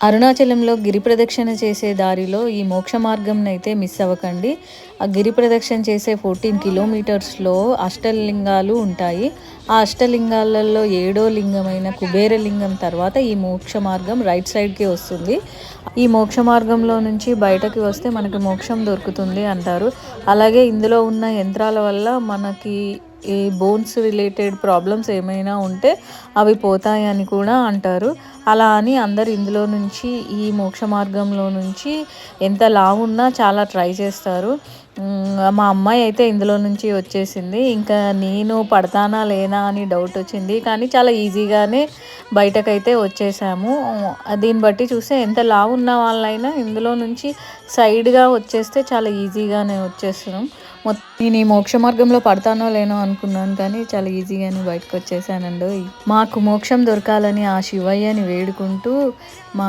అరుణాచలంలో గిరి ప్రదక్షిణ చేసే దారిలో ఈ మోక్ష మార్గంనైతే మిస్ అవ్వకండి. ఆ గిరి ప్రదక్షిణ చేసే 14 కిలోమీటర్స్‌లో అష్టలింగాలు ఉంటాయి. ఆ అష్టలింగాలలో ఏడో లింగమైన కుబేరలింగం తర్వాత ఈ మోక్ష మార్గం రైట్ సైడ్‌కి వస్తుంది. ఈ మోక్ష మార్గంలో నుంచి బయటకి వస్తే మనకి మోక్షం దొరుకుతుంది అంటారు. అలాగే ఇందులో ఉన్న యంత్రాల వల్ల మనకి ఈ బోన్స్ రిలేటెడ్ ప్రాబ్లమ్స్ ఏమైనా ఉంటే అవి పోతాయని కూడా అంటారు. అలా అని అందరు ఇందులో నుంచి ఈ మోక్ష మార్గంలో నుంచి ఎంత లావున్నా చాలా ట్రై చేస్తారు. మా అమ్మాయి అయితే ఇందులో నుంచి వచ్చేసింది. ఇంకా నేను పడతానా లేనా అని డౌట్ వచ్చింది. కానీ చాలా ఈజీగానే బయటకైతే వచ్చేసాము. దీన్ని బట్టి చూస్తే ఎంత లావు ఉన్న వాళ్ళైనా ఇందులో నుంచి సైడ్‌గా వచ్చేస్తే చాలా ఈజీగానే వచ్చేస్తున్నాం. నేను ఈ మోక్ష మార్గంలో పడతానో లేనో అనుకున్నాను కానీ చాలా ఈజీగానే బయటకు వచ్చేసానండోయ్. మాకు మోక్షం దొరకాలని ఆ శివయ్యని వేడుకుంటూ మా